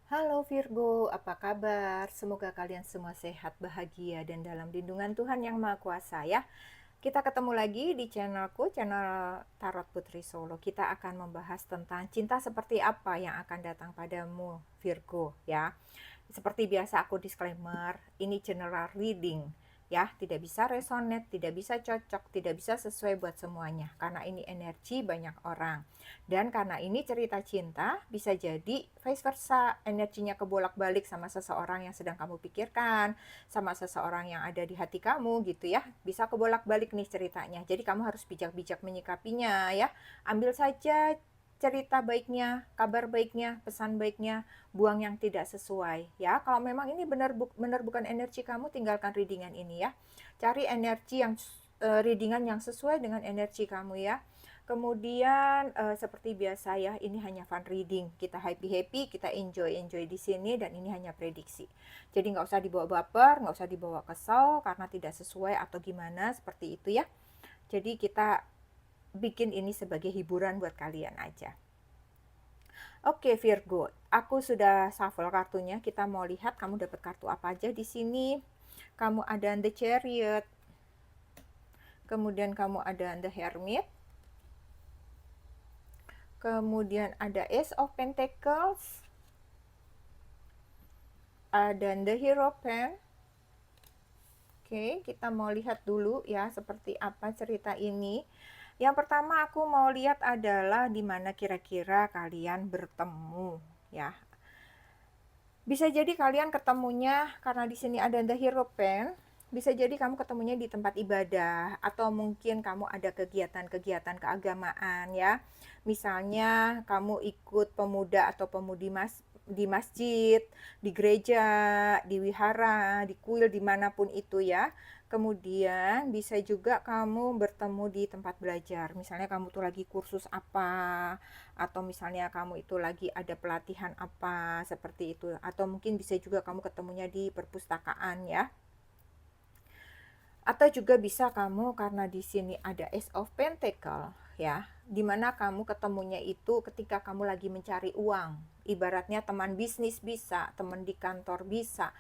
Halo Virgo, apa kabar? Semoga kalian semua sehat, bahagia, dan dalam lindungan Tuhan Yang Maha Kuasa ya. Kita ketemu lagi di channelku, channel Tarot Putri Solo. Kita akan membahas tentang cinta seperti apa yang akan datang padamu, Virgo ya. Seperti biasa aku disclaimer, ini general reading ya, tidak bisa resonate, tidak bisa cocok, tidak bisa sesuai buat semuanya karena ini energi banyak orang. Dan karena ini cerita cinta, bisa jadi vice versa, energinya kebolak-balik sama seseorang yang sedang kamu pikirkan, sama seseorang yang ada di hati kamu gitu ya. Bisa kebolak-balik nih ceritanya. Jadi kamu harus bijak-bijak menyikapinya ya. Ambil saja cerita baiknya, kabar baiknya, pesan baiknya, buang yang tidak sesuai ya. Kalau memang ini benar bukan energi kamu, tinggalkan readingan ini ya. Cari energi yang readingan yang sesuai dengan energi kamu ya. Kemudian seperti biasa ya, ini hanya fun reading. Kita happy-happy, kita enjoy di sini, dan ini hanya prediksi. Jadi nggak usah dibawa baper, nggak usah dibawa kesel karena tidak sesuai atau gimana, seperti itu ya. Jadi kita bikin ini sebagai hiburan buat kalian aja. Oke Virgo, aku sudah shuffle kartunya. Kita mau lihat kamu dapat kartu apa aja di sini. Kamu ada The Chariot, kemudian kamu ada The Hermit, kemudian ada Ace of Pentacles, ada The Hierophant. Oke, kita mau lihat dulu ya seperti apa cerita ini. Yang pertama aku mau lihat adalah di mana kira-kira kalian bertemu ya. Bisa jadi kalian ketemunya karena di sini ada The Hierophant. Bisa jadi kamu ketemunya di tempat ibadah atau mungkin kamu ada kegiatan-kegiatan keagamaan ya. Misalnya kamu ikut pemuda atau pemudi di masjid, di gereja, di wihara, di kuil, dimanapun itu ya. Kemudian bisa juga kamu bertemu di tempat belajar. Misalnya kamu tuh lagi kursus apa, atau misalnya kamu itu lagi ada pelatihan apa, seperti itu. Atau mungkin bisa juga kamu ketemunya di perpustakaan ya. Atau juga bisa kamu karena di sini ada Ace of Pentacle ya, dimana kamu ketemunya itu ketika kamu lagi mencari uang. Ibaratnya teman bisnis bisa, teman di kantor bisa,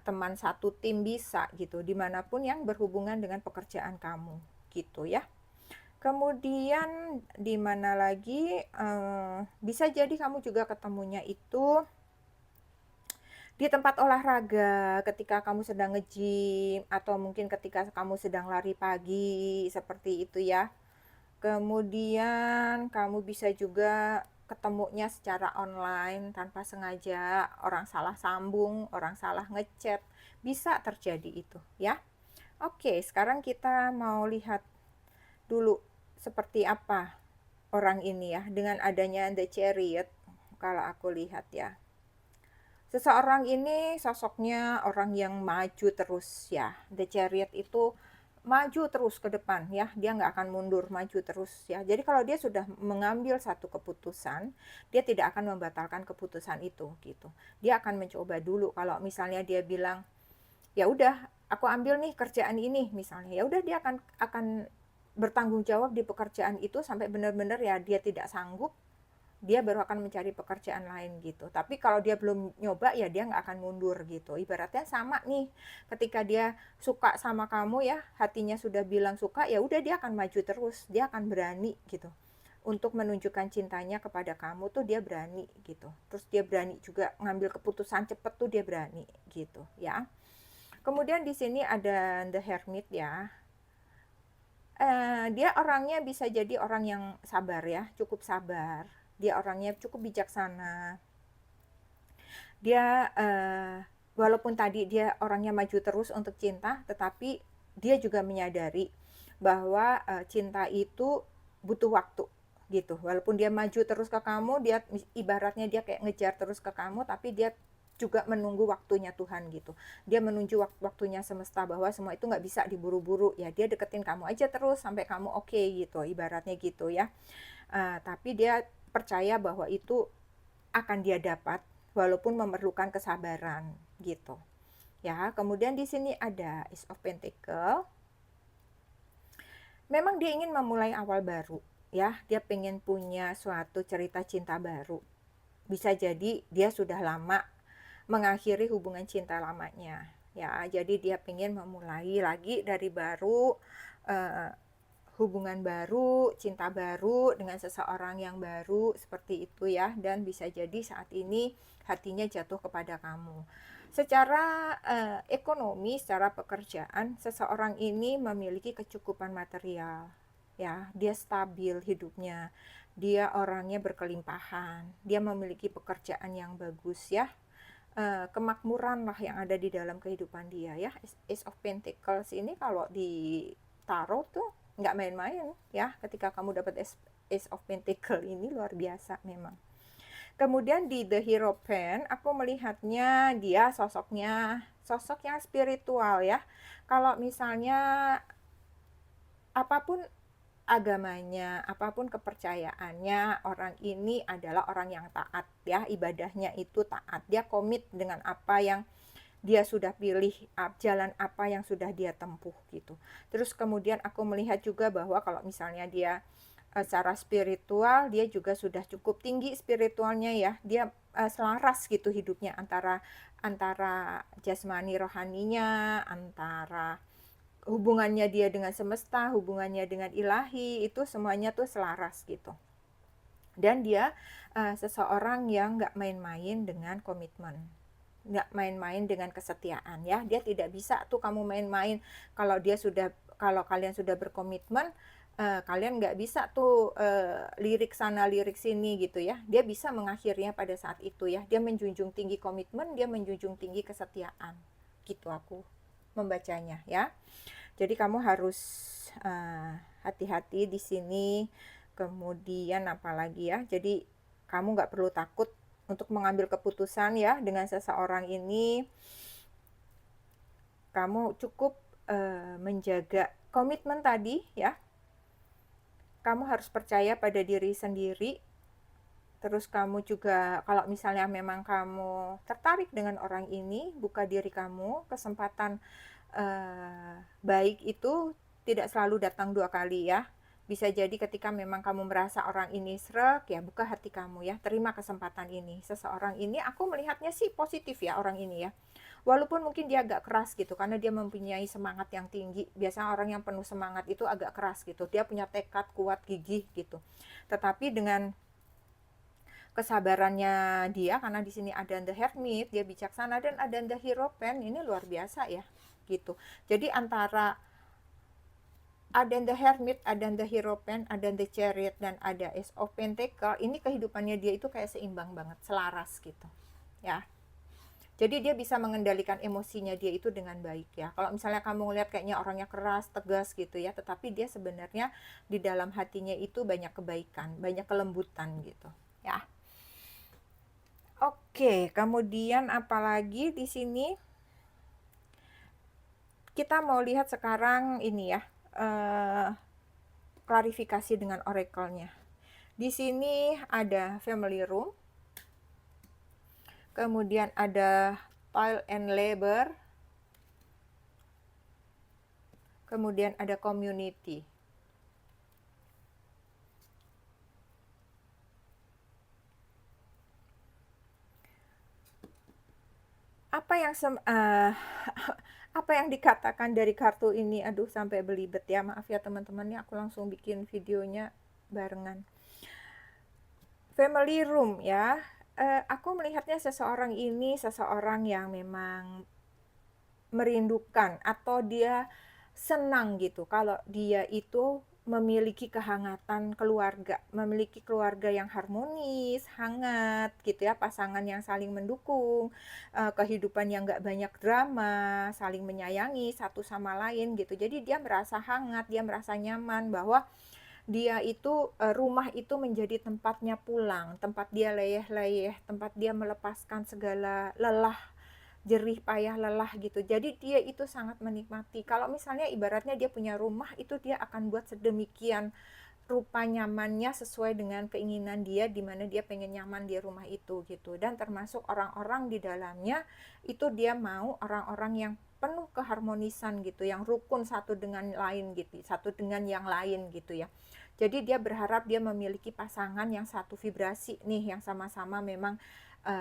teman satu tim bisa gitu, dimanapun yang berhubungan dengan pekerjaan kamu gitu ya. Kemudian di mana lagi, bisa jadi kamu juga ketemunya itu di tempat olahraga ketika kamu sedang nge-gym, atau mungkin ketika kamu sedang lari pagi, seperti itu ya. Kemudian kamu bisa juga ketemunya secara online tanpa sengaja, orang salah sambung, orang salah ngechat, bisa terjadi itu ya. Oke, sekarang kita mau lihat dulu seperti apa orang ini ya dengan adanya The Chariot. Kalau aku lihat ya, seseorang ini sosoknya orang yang maju terus ya. The Chariot itu maju terus ke depan ya, dia nggak akan mundur, maju terus ya. Jadi kalau dia sudah mengambil satu keputusan, dia tidak akan membatalkan keputusan itu gitu. Dia akan mencoba dulu. Kalau misalnya dia bilang ya udah aku ambil nih kerjaan ini misalnya, ya udah dia akan bertanggung jawab di pekerjaan itu sampai benar-benar ya dia tidak sanggup, dia baru akan mencari pekerjaan lain gitu. Tapi kalau dia belum nyoba ya dia nggak akan mundur gitu. Ibaratnya sama nih, ketika dia suka sama kamu ya, hatinya sudah bilang suka, ya udah dia akan maju terus, dia akan berani gitu untuk menunjukkan cintanya kepada kamu tuh, dia berani gitu. Terus dia berani juga ngambil keputusan cepet tuh, dia berani gitu ya. Kemudian di sini ada The Hermit ya. Dia orangnya bisa jadi orang yang sabar ya, cukup sabar. Dia orangnya cukup bijaksana. Dia walaupun tadi dia orangnya maju terus untuk cinta, tetapi dia juga menyadari bahwa cinta itu butuh waktu gitu. Walaupun dia maju terus ke kamu, dia ibaratnya dia kayak ngejar terus ke kamu, tapi dia juga menunggu waktunya Tuhan gitu. Dia menunggu waktunya semesta, bahwa semua itu nggak bisa diburu-buru ya. Dia deketin kamu aja terus sampai kamu oke gitu, ibaratnya gitu ya. Tapi dia percaya bahwa itu akan dia dapat walaupun memerlukan kesabaran gitu. Ya, kemudian di sini ada Ace of Pentacle. Memang dia ingin memulai awal baru ya, dia pengen punya suatu cerita cinta baru. bisa jadi dia sudah lama mengakhiri hubungan cinta lamanya ya, jadi dia pengen memulai lagi dari baru, hubungan baru, cinta baru dengan seseorang yang baru seperti itu ya, dan bisa jadi saat ini hatinya jatuh kepada kamu. Secara ekonomi, secara pekerjaan, seseorang ini memiliki kecukupan material ya, dia stabil hidupnya, dia orangnya berkelimpahan, dia memiliki pekerjaan yang bagus ya, kemakmuran lah yang ada di dalam kehidupan dia ya. Ace of Pentacles ini kalau di tarot tuh nggak main-main ya, ketika kamu dapat Ace of Pentacles ini luar biasa memang. Kemudian di The Hierophant aku melihatnya dia sosok yang spiritual ya. Kalau misalnya apapun agamanya, apapun kepercayaannya, orang ini adalah orang yang taat ya, ibadahnya itu taat. Dia komit dengan apa yang dia sudah pilih, jalan apa yang sudah dia tempuh gitu. Terus kemudian aku melihat juga bahwa kalau misalnya dia secara spiritual, dia juga sudah cukup tinggi spiritualnya ya. Dia selaras gitu hidupnya antara jasmani rohaninya, antara hubungannya dia dengan semesta, hubungannya dengan ilahi, itu semuanya tuh selaras gitu. Dan dia seseorang yang nggak main-main dengan komitmen, nggak main-main dengan kesetiaan ya. Dia tidak bisa tuh kamu main-main kalau kalian sudah berkomitmen, kalian nggak bisa tuh lirik sana lirik sini gitu ya. Dia bisa mengakhirinya pada saat itu ya. Dia menjunjung tinggi komitmen, dia menjunjung tinggi kesetiaan gitu aku membacanya ya. Jadi kamu harus hati-hati di sini. Kemudian apalagi ya, jadi kamu nggak perlu takut untuk mengambil keputusan ya dengan seseorang ini. Kamu cukup menjaga komitmen tadi ya. Kamu harus percaya pada diri sendiri. Terus kamu juga kalau misalnya memang kamu tertarik dengan orang ini, buka diri kamu. Kesempatan baik itu tidak selalu datang 2 kali ya. Bisa jadi ketika memang kamu merasa orang ini srek ya, buka hati kamu ya, terima kesempatan ini. Seseorang ini aku melihatnya sih positif ya orang ini ya. Walaupun mungkin dia agak keras gitu karena dia mempunyai semangat yang tinggi. Biasanya orang yang penuh semangat itu agak keras gitu. Dia punya tekad kuat, gigih gitu. Tetapi dengan kesabarannya dia, karena di sini ada The Hermit, dia bijaksana, dan ada The Hierophant, ini luar biasa ya gitu. Jadi antara ada The Hermit, ada The Hierophant, ada The Chariot, dan ada Ace of Pentacles, ini kehidupannya dia itu kayak seimbang banget, selaras gitu ya. Jadi dia bisa mengendalikan emosinya dia itu dengan baik ya. Kalau misalnya kamu ngeliat kayaknya orangnya keras, tegas gitu ya, tetapi dia sebenarnya di dalam hatinya itu banyak kebaikan, banyak kelembutan gitu ya. Oke, kemudian apalagi di sini kita mau lihat sekarang ini ya, klarifikasi dengan oracle-nya. Di sini ada family room, kemudian ada toil and labor, kemudian ada community. Apa yang dikatakan dari kartu ini, aduh sampai belibet ya, maaf ya teman-teman ya, aku langsung bikin videonya barengan. Family room ya, aku melihatnya seseorang ini seseorang yang memang merindukan atau dia senang gitu kalau dia itu memiliki kehangatan keluarga, memiliki keluarga yang harmonis, hangat gitu ya, pasangan yang saling mendukung, kehidupan yang gak banyak drama, saling menyayangi satu sama lain gitu. Jadi dia merasa hangat, dia merasa nyaman bahwa dia itu rumah itu menjadi tempatnya pulang, tempat dia leyeh-leyeh, tempat dia melepaskan segala lelah, jerih payah lelah gitu. Jadi dia itu sangat menikmati. Kalau misalnya ibaratnya dia punya rumah, itu dia akan buat sedemikian rupa nyamannya sesuai dengan keinginan dia, di mana dia pengen nyaman di rumah itu gitu. Dan termasuk orang-orang di dalamnya itu dia mau orang-orang yang penuh keharmonisan gitu, yang rukun satu dengan lain gitu, satu dengan yang lain gitu ya. Jadi dia berharap dia memiliki pasangan yang satu vibrasi nih, yang sama-sama memang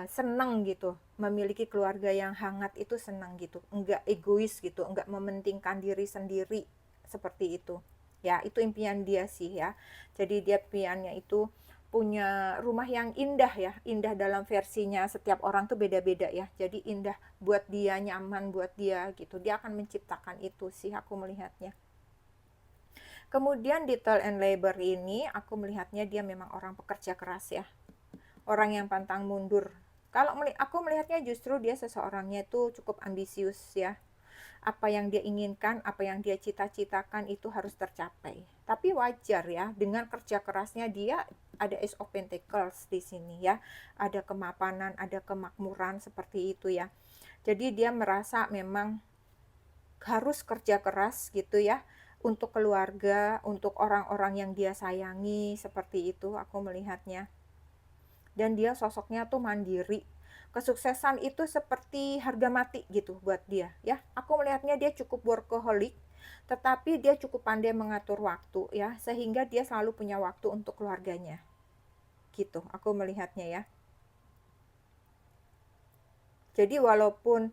senang gitu, memiliki keluarga yang hangat itu senang gitu, enggak egois gitu, enggak mementingkan diri sendiri seperti itu. Ya, itu impian dia sih ya. Jadi dia impiannya itu punya rumah yang indah ya, indah dalam versinya setiap orang tuh beda-beda ya. Jadi indah buat dia, nyaman buat dia gitu. Dia akan menciptakan itu sih aku melihatnya. Kemudian detail and labor ini aku melihatnya dia memang orang pekerja keras ya. Orang yang pantang mundur. Kalau aku melihatnya justru dia seseorangnya itu cukup ambisius ya. Apa yang dia inginkan, apa yang dia cita-citakan itu harus tercapai. Tapi wajar ya, dengan kerja kerasnya dia ada Ace of Pentacles di sini ya. Ada kemapanan, ada kemakmuran seperti itu ya. Jadi dia merasa memang harus kerja keras gitu ya untuk keluarga, untuk orang-orang yang dia sayangi, seperti itu aku melihatnya. Dan dia sosoknya tuh mandiri. Kesuksesan itu seperti harga mati gitu buat dia ya. Aku melihatnya dia cukup workaholic, tetapi dia cukup pandai mengatur waktu ya, sehingga dia selalu punya waktu untuk keluarganya. Gitu, aku melihatnya ya. Jadi walaupun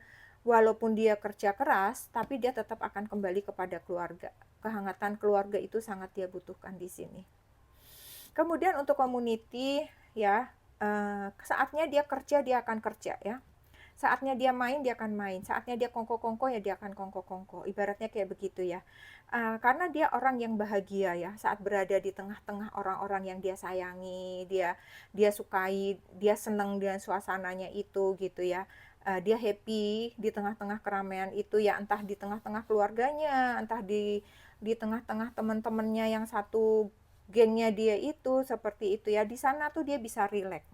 dia kerja keras, tapi dia tetap akan kembali kepada keluarga. Kehangatan keluarga itu sangat dia butuhkan di sini. Kemudian untuk community ya, saatnya dia kerja dia akan kerja ya. Saatnya dia main dia akan main, saatnya dia kongko-kongko ya dia akan kongko-kongko, ibaratnya kayak begitu ya. Karena dia orang yang bahagia ya saat berada di tengah-tengah orang-orang yang dia sayangi, dia sukai, dia senang dengan suasananya itu gitu ya. Dia happy di tengah-tengah keramaian itu ya, entah di tengah-tengah keluarganya, entah di tengah-tengah teman-temannya yang satu gengnya dia itu, seperti itu ya. Di sana tuh dia bisa rileks,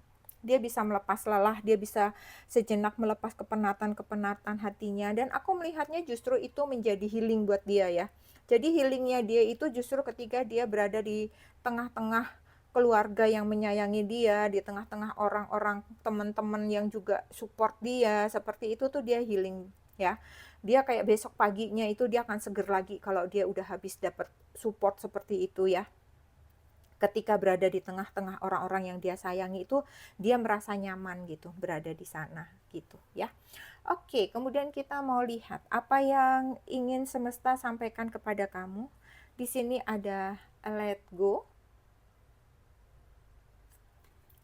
dia bisa melepas lelah, dia bisa sejenak melepas kepenatan-kepenatan hatinya. Dan aku melihatnya justru itu menjadi healing buat dia ya. Jadi healingnya dia itu justru ketika dia berada di tengah-tengah keluarga yang menyayangi dia, di tengah-tengah orang-orang teman-teman yang juga support dia, seperti itu tuh dia healing ya. Dia kayak besok paginya itu dia akan seger lagi kalau dia udah habis dapat support seperti itu ya. Ketika berada di tengah-tengah orang-orang yang dia sayangi itu, dia merasa nyaman gitu berada di sana gitu ya. Oke, kemudian kita mau lihat apa yang ingin semesta sampaikan kepada kamu. Di sini ada let go,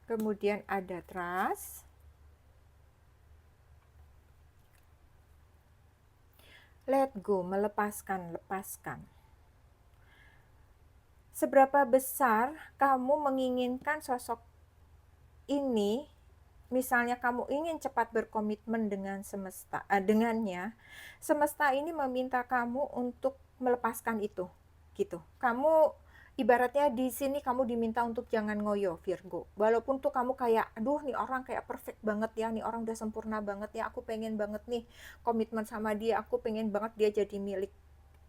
kemudian ada trust, let go, melepaskan, lepaskan. Seberapa besar kamu menginginkan sosok ini, misalnya kamu ingin cepat berkomitmen dengan semesta, dengannya, semesta ini meminta kamu untuk melepaskan itu, gitu. Kamu ibaratnya di sini kamu diminta untuk jangan ngoyo, Virgo. Walaupun tuh kamu kayak, aduh nih orang kayak perfect banget ya, nih orang udah sempurna banget ya, aku pengen banget nih komitmen sama dia, aku pengen banget dia jadi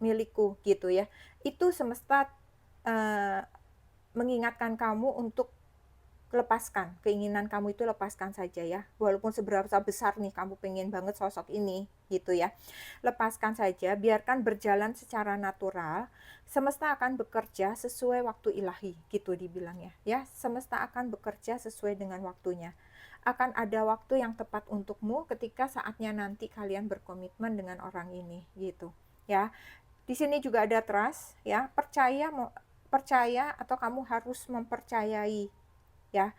milikku gitu ya. Itu semesta mengingatkan kamu untuk lepaskan, keinginan kamu itu lepaskan saja ya. Walaupun seberapa besar nih kamu pengen banget sosok ini gitu ya. Lepaskan saja, biarkan berjalan secara natural. Semesta akan bekerja sesuai waktu ilahi gitu dibilangnya ya. Semesta akan bekerja sesuai dengan waktunya. Akan ada waktu yang tepat untukmu ketika saatnya nanti kalian berkomitmen dengan orang ini gitu ya. Di sini juga ada trust ya, percaya atau kamu harus mempercayai ya.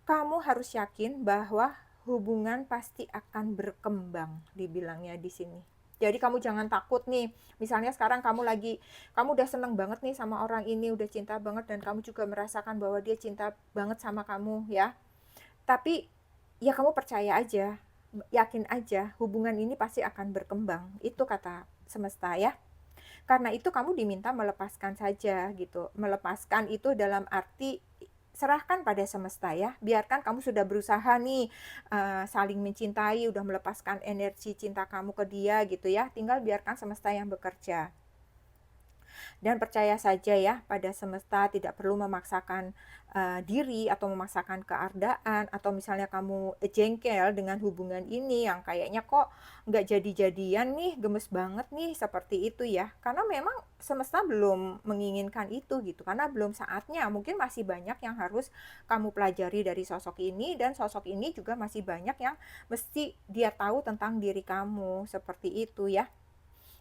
Kamu harus yakin bahwa hubungan pasti akan berkembang, dibilangnya di sini. Jadi kamu jangan takut nih, misalnya sekarang kamu udah seneng banget nih sama orang ini, udah cinta banget, dan kamu juga merasakan bahwa dia cinta banget sama kamu ya. Tapi ya kamu percaya aja, yakin aja, hubungan ini pasti akan berkembang, itu kata semesta ya. Karena itu kamu diminta melepaskan saja gitu. Melepaskan itu dalam arti serahkan pada semesta ya. Biarkan kamu sudah berusaha nih saling mencintai, udah melepaskan energi cinta kamu ke dia gitu ya. Tinggal biarkan semesta yang bekerja. Dan percaya saja ya pada semesta, tidak perlu memaksakan diri atau memaksakan keadaan, atau misalnya kamu jengkel dengan hubungan ini yang kayaknya kok nggak jadi-jadian nih, gemes banget nih, seperti itu ya. Karena memang semesta belum menginginkan itu gitu, karena belum saatnya. Mungkin masih banyak yang harus kamu pelajari dari sosok ini, dan sosok ini juga masih banyak yang mesti dia tahu tentang diri kamu, seperti itu ya.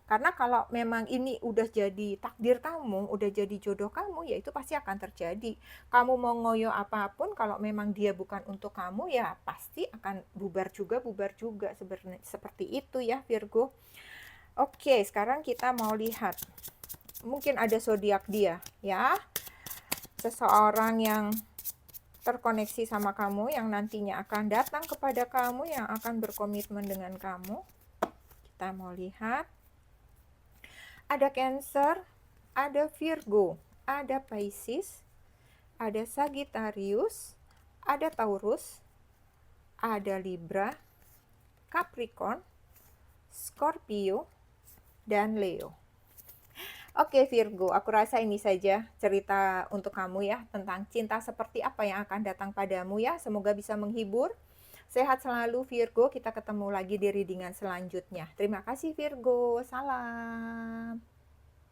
Karena kalau memang ini udah jadi takdir kamu, udah jadi jodoh kamu, ya itu pasti akan terjadi. Kamu mau ngoyo apapun, kalau memang dia bukan untuk kamu, ya pasti akan bubar juga sebenarnya. Seperti itu ya Virgo. Oke, sekarang kita mau lihat. Mungkin ada zodiak dia ya. Seseorang yang terkoneksi sama kamu, yang nantinya akan datang kepada kamu, yang akan berkomitmen dengan kamu. Kita mau lihat. Ada Cancer, ada Virgo, ada Pisces, ada Sagittarius, ada Taurus, ada Libra, Capricorn, Scorpio, dan Leo. Oke Virgo, aku rasa ini saja cerita untuk kamu ya, tentang cinta seperti apa yang akan datang padamu ya. Semoga bisa menghibur. Sehat selalu Virgo, kita ketemu lagi di readingan selanjutnya. Terima kasih Virgo, salam.